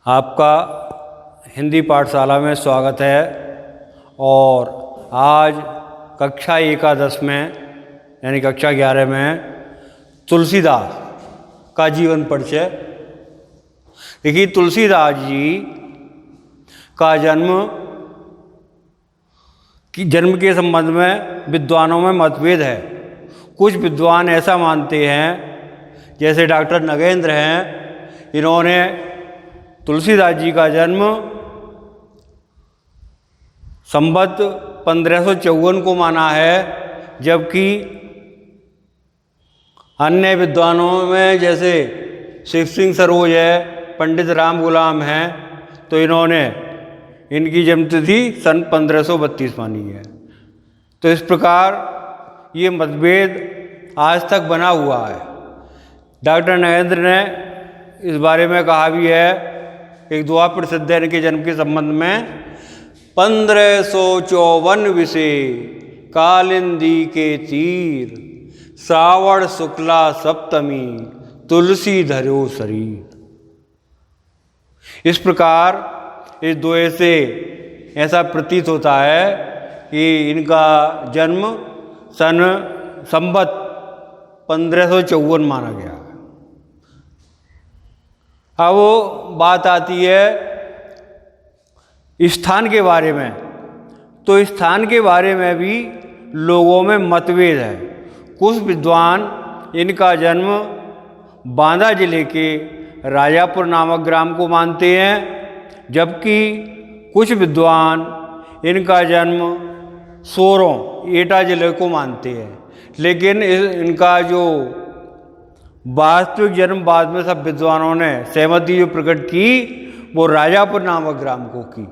आपका हिंदी पाठशाला में स्वागत है। और आज कक्षा एकादश में यानी कक्षा 11 में तुलसीदास का जीवन परिचय। देखिए, तुलसीदास जी का जन्म के संबंध में विद्वानों में मतभेद है। कुछ विद्वान ऐसा मानते हैं, जैसे डॉक्टर नगेंद्र हैं, इन्होंने तुलसीदास जी का जन्म संवत 1554 को माना है, जबकि अन्य विद्वानों में जैसे शिव सिंह सरोज है, पंडित राम गुलाम हैं, तो इन्होंने इनकी जन्मतिथि सन 1532 मानी है। तो इस प्रकार ये मतभेद आज तक बना हुआ है। डॉक्टर नगेंद्र ने इस बारे में कहा भी है, एक दुआ प्रसिद्ध है इनके जन्म के संबंध में, 1554 विषे कालिंदी के तीर, श्रावण शुक्ला सप्तमी तुलसी धरो शरीर। इस प्रकार इस दोहे से ऐसा प्रतीत होता है कि इनका जन्म संवत 1554 माना गया। अब वो बात आती है स्थान के बारे में। तो स्थान के बारे में भी लोगों में मतभेद है। कुछ विद्वान इनका जन्म बांदा जिले के राजापुर नामक ग्राम को मानते हैं, जबकि कुछ विद्वान इनका जन्म सोरों एटा जिले को मानते हैं। लेकिन इनका जो वास्तविक जन्म बाद में सब विद्वानों ने सहमति जो प्रकट की, वो राजापुर नामक ग्राम को की।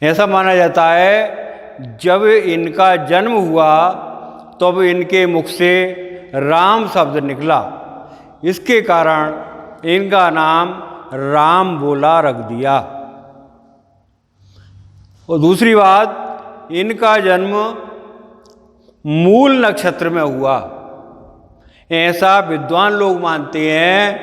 ऐसा माना जाता है, जब इनका जन्म हुआ तब इनके मुख से राम शब्द निकला। इसके कारण इनका नाम राम बोला रख दिया। और दूसरी बात, इनका जन्म मूल नक्षत्र में हुआ। ऐसा विद्वान लोग मानते हैं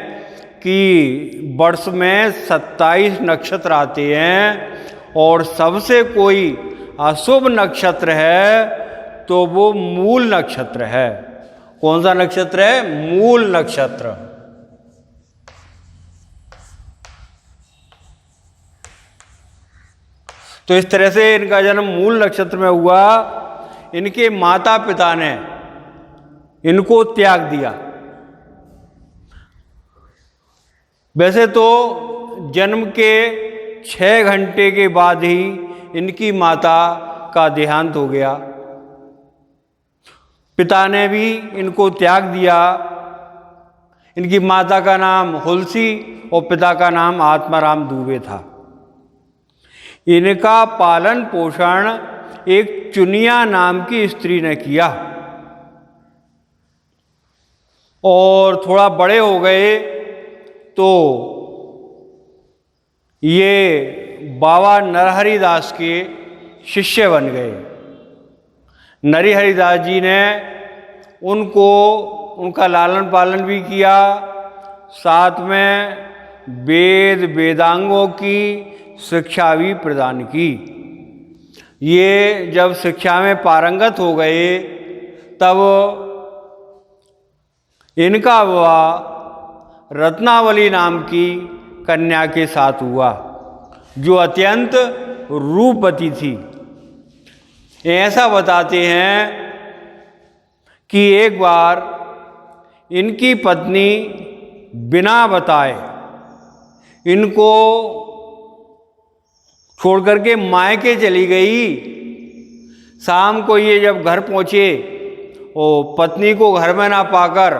कि वर्ष में 27 नक्षत्र आते हैं, और सबसे कोई अशुभ नक्षत्र है तो वो मूल नक्षत्र है। कौन सा नक्षत्र है? मूल नक्षत्र। तो इस तरह से इनका जन्म मूल नक्षत्र में हुआ। इनके माता पिता ने इनको त्याग दिया। वैसे तो जन्म के 6 घंटे के बाद ही इनकी माता का देहांत हो गया। पिता ने भी इनको त्याग दिया। इनकी माता का नाम हुलसी और पिता का नाम आत्माराम दुबे था। इनका पालन पोषण एक चुनिया नाम की स्त्री ने किया। और थोड़ा बड़े हो गए तो ये बाबा नरहरि दास के शिष्य बन गए। नरहरि दास जी ने उनका लालन पालन भी किया, साथ में वेद वेदांगों की शिक्षा भी प्रदान की। ये जब शिक्षा में पारंगत हो गए, तब इनका विवाह रत्नावली नाम की कन्या के साथ हुआ, जो अत्यंत रूपवती थी। ऐसा बताते हैं कि एक बार इनकी पत्नी बिना बताए इनको छोड़ करके मायके चली गई। शाम को ये जब घर पहुँचे, और पत्नी को घर में ना पाकर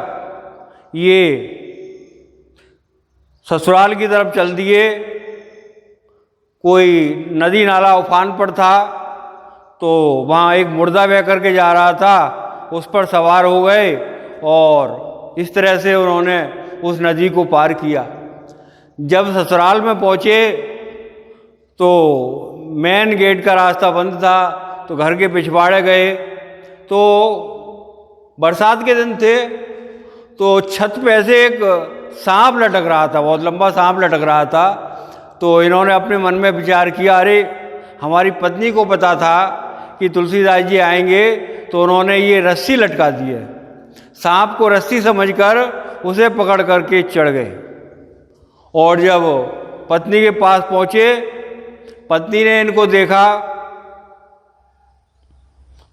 ये ससुराल की तरफ चल दिए। कोई नदी नाला उफान पर था, तो वहाँ एक मुर्दा बह करके जा रहा था, उस पर सवार हो गए और इस तरह से उन्होंने उस नदी को पार किया। जब ससुराल में पहुँचे तो मेन गेट का रास्ता बंद था, तो घर के पिछवाड़े गए। तो बरसात के दिन थे, तो छत पे से एक सांप लटक रहा था, बहुत लंबा सांप लटक रहा था। तो इन्होंने अपने मन में विचार किया, अरे हमारी पत्नी को पता था कि तुलसीदास जी आएंगे, तो उन्होंने ये रस्सी लटका दी है। सांप को रस्सी समझकर उसे पकड़ करके चढ़ गए। और जब पत्नी के पास पहुंचे, पत्नी ने इनको देखा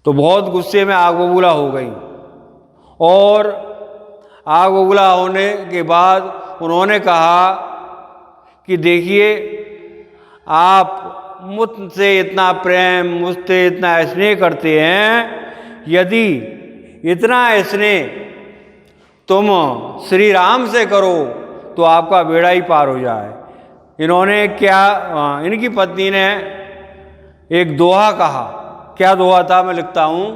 तो बहुत गुस्से में आग बबूला हो गई। और आग बबूला होने के बाद उन्होंने कहा कि देखिए, आप मुझसे इतना प्रेम, मुझसे इतना स्नेह करते हैं, यदि इतना स्नेह तुम श्री राम से करो तो आपका बेड़ा ही पार हो जाए। इन्होंने क्या, इनकी पत्नी ने एक दोहा कहा। क्या दोहा था, मैं लिखता हूं।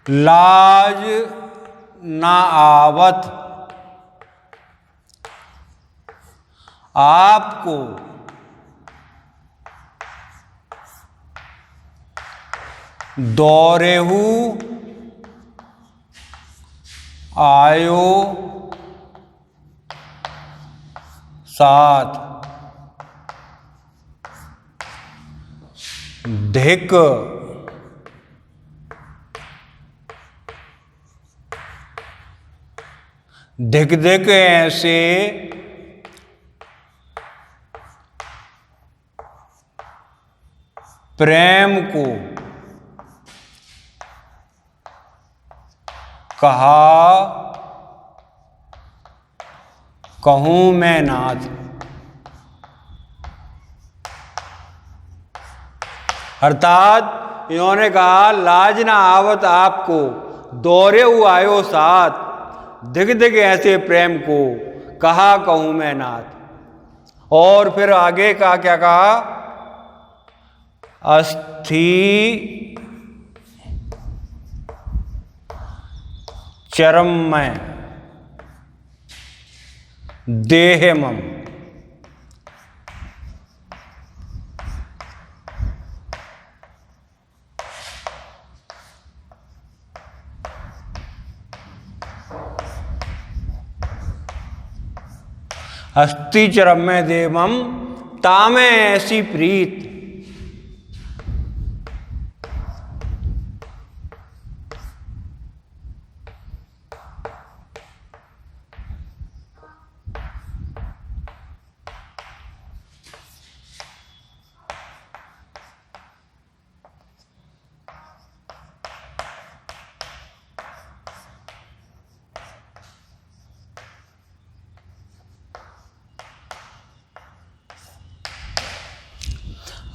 लाज ना आवत आपको दौरेहू आयो साथ, धिक धिक धिक ऐसे प्रेम को कहा कहूं मैं नाथ। अर्थात इन्होंने कहा, लाज ना आवत आपको दौरे हु आयो साथ, दिग दिग ऐसे प्रेम को कहा कहूं मैं नाथ। और फिर आगे का क्या कहा, अस्थि चरम में देह मम। अस्थि चरम में देवम तामे ऐसी प्रीत।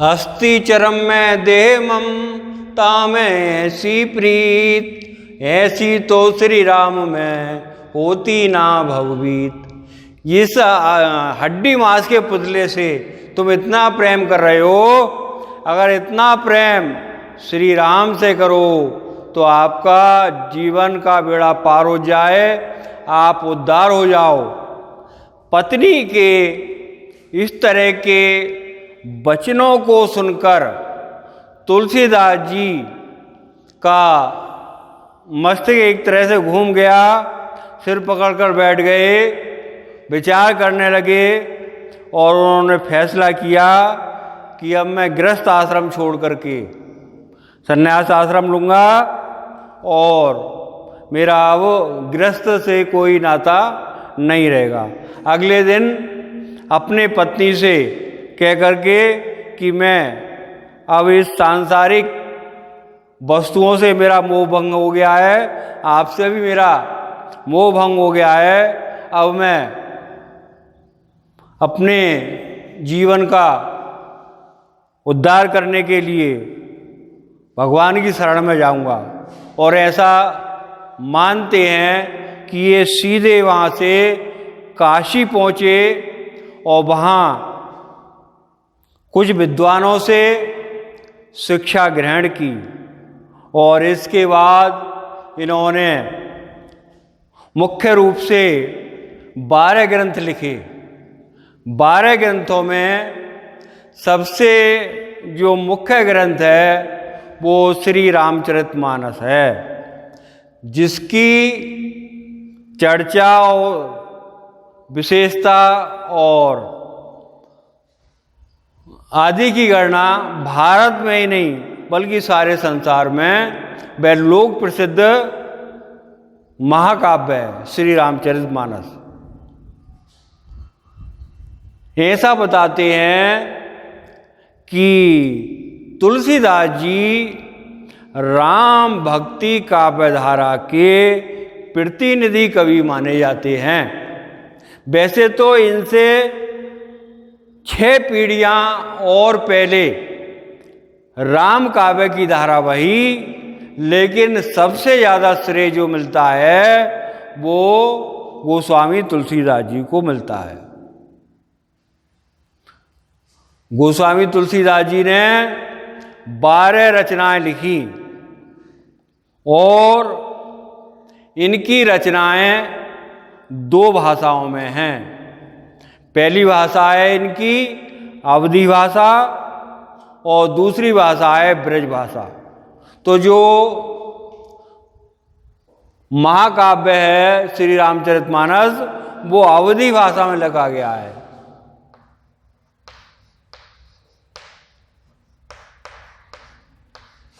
अस्थि चरम में देह मम तामे ऐसी प्रीत, ऐसी तो श्री राम में होती ना भवभीत। इस हड्डी मांस के पुतले से तुम इतना प्रेम कर रहे हो, अगर इतना प्रेम श्री राम से करो तो आपका जीवन का बेड़ा पार हो जाए, आप उद्धार हो जाओ। पत्नी के इस तरह के वचनों को सुनकर तुलसीदास जी का मस्तक एक तरह से घूम गया, सिर पकड़कर बैठ गए, विचार करने लगे और उन्होंने फैसला किया कि अब मैं गृहस्थ आश्रम छोड़ करके संन्यास आश्रम लूँगा और मेरा अब गृहस्थ से कोई नाता नहीं रहेगा। अगले दिन अपने पत्नी से कह करके कि मैं अब इस सांसारिक वस्तुओं से मेरा मोह भंग हो गया है, आपसे भी मेरा मोह भंग हो गया है, अब मैं अपने जीवन का उद्धार करने के लिए भगवान की शरण में जाऊंगा। और ऐसा मानते हैं कि ये सीधे वहाँ से काशी पहुँचे और वहाँ कुछ विद्वानों से शिक्षा ग्रहण की और इसके बाद इन्होंने मुख्य रूप से 12 ग्रंथ लिखे। 12 ग्रंथों में सबसे जो मुख्य ग्रंथ है वो श्री रामचरितमानस है, जिसकी चर्चा और विशेषता और आदि की गणना भारत में ही नहीं बल्कि सारे संसार में वह लोक प्रसिद्ध महाकाव्य है श्री रामचरितमानस। ऐसा बताते हैं कि तुलसीदास जी राम भक्ति काव्यधारा के प्रतिनिधि कवि माने जाते हैं। वैसे तो इनसे 6 पीढ़ियां और पहले राम काव्य की धारावाही, लेकिन सबसे ज़्यादा श्रेय जो मिलता है वो गोस्वामी तुलसीदास जी को मिलता है। गोस्वामी तुलसीदास जी ने 12 रचनाएं लिखी और इनकी रचनाएं 2 भाषाओं में हैं। पहली भाषा है इनकी अवधी भाषा और दूसरी भाषा है ब्रज भाषा। तो जो महाकाव्य है श्री रामचरितमानस वो अवधी भाषा में लिखा गया है।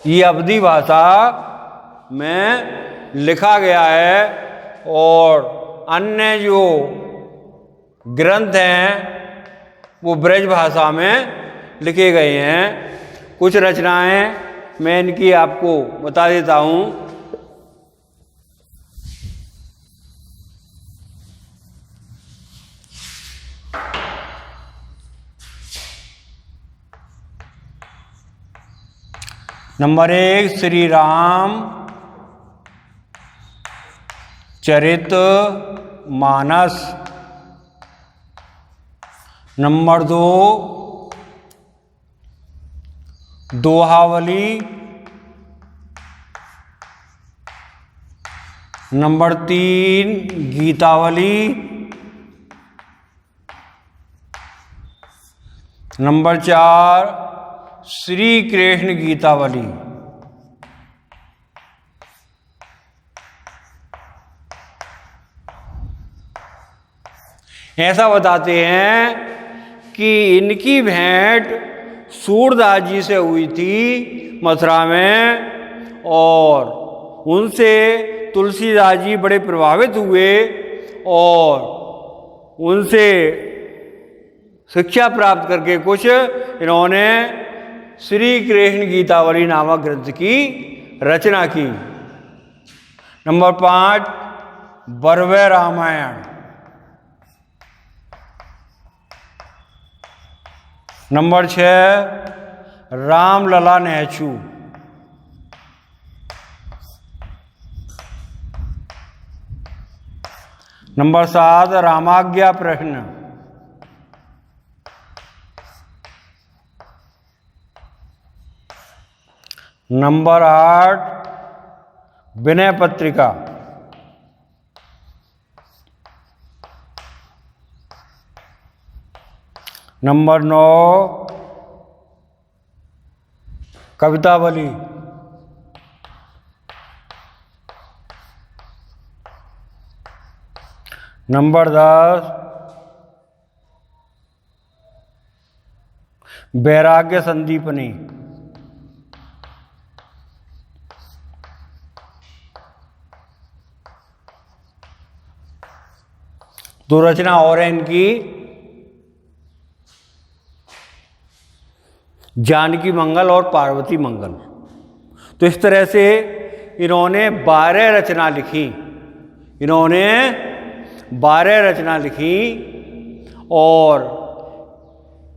ये अवधी भाषा में लिखा गया है और अन्य जो ग्रंथ हैं वो ब्रज भाषा में लिखे गए हैं। कुछ रचनाएं मैं इनकी आपको बता देता हूँ। Number 1 Shri Ram Charit Manas. Number 2 Dohavali. Number 3 Gitavali. Number 4 Shri Krishna Gitavali. ऐसा बताते हैं कि इनकी भेंट सूरदास जी से हुई थी मथुरा में और उनसे तुलसीदास जी बड़े प्रभावित हुए और उनसे शिक्षा प्राप्त करके कुछ इन्होंने श्री कृष्ण गीतावली नामक ग्रंथ की रचना की। Number 5 Barvai Ramayan. Number 6 Ramlala Nahchhu. Number 7 Ramagya Prashna. Number 8 Vinay Patrika. Number 9 Kavitavali. Number 10 वैराग्य संदीपनी। दो रचना और है इनकी, जानकी मंगल और पार्वती मंगल। तो इस तरह से इन्होंने 12 रचना लिखी। इन्होंने 12 रचना लिखी और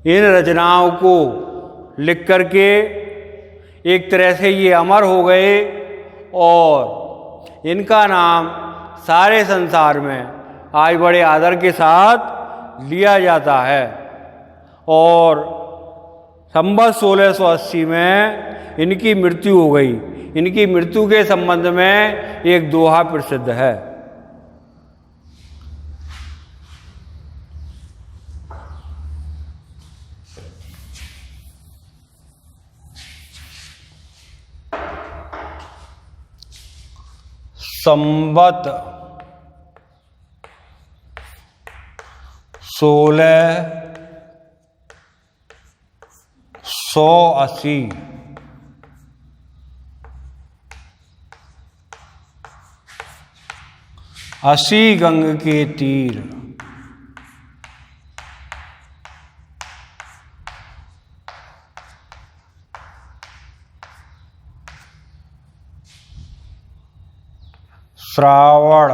इन रचनाओं को लिख करके एक तरह से ये अमर हो गए और इनका नाम सारे संसार में आज बड़े आदर के साथ लिया जाता है। और संवत 1680 में इनकी मृत्यु हो गई। इनकी मृत्यु के संबंध में एक दोहा प्रसिद्ध है। संवत 1680 80 गंग के तीर। श्रावण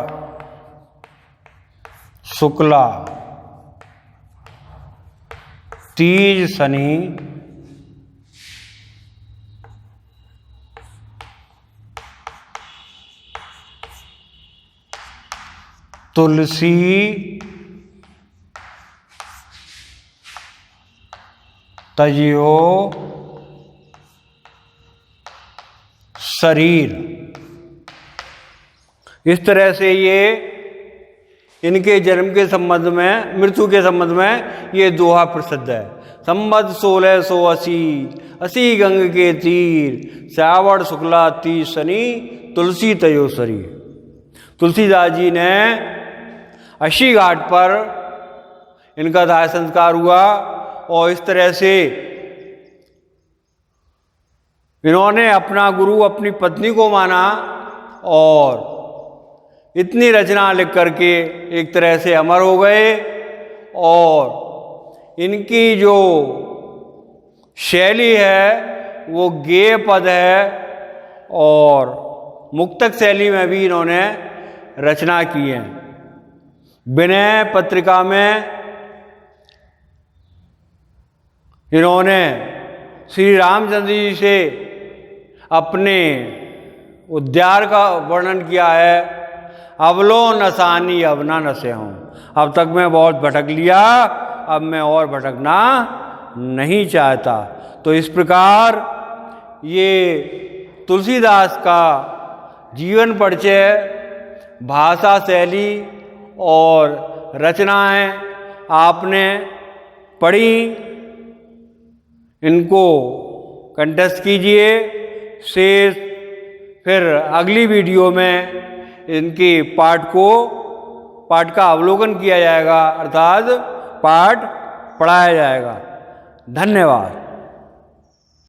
शुक्ला तीज शनि तुलसी तजियो शरीर। इस तरह से ये इनके जन्म के संबंध में, मृत्यु के संबंध में ये दोहा प्रसिद्ध है। संवत 1680 80 गंग के तीर, श्रावण शुक्ला तीज शनि, तुलसी तयो शरीर। तुलसीदास जी ने 80 घाट पर इनका दाह संस्कार हुआ और इस तरह से इन्होंने अपना गुरु अपनी पत्नी को माना और इतनी रचना लिख करके एक तरह से अमर हो गए। और इनकी जो शैली है वो गेय पद है और मुक्तक शैली में भी इन्होंने रचना की है। विनय पत्रिका में इन्होंने श्री रामचंद्र जी से अपने उद्यार का वर्णन किया है। अवलो नसानी अब ना नसे हूँ, अब तक मैं बहुत भटक लिया, अब मैं और भटकना नहीं चाहता। तो इस प्रकार ये तुलसीदास का जीवन परिचय, भाषा शैली और रचनाएं आपने पढ़ी, इनको कंठस्थ कीजिए। शेष फिर अगली वीडियो में इनके पाठ का अवलोकन किया जाएगा, अर्थात पाठ पढ़ाया जाएगा। धन्यवाद।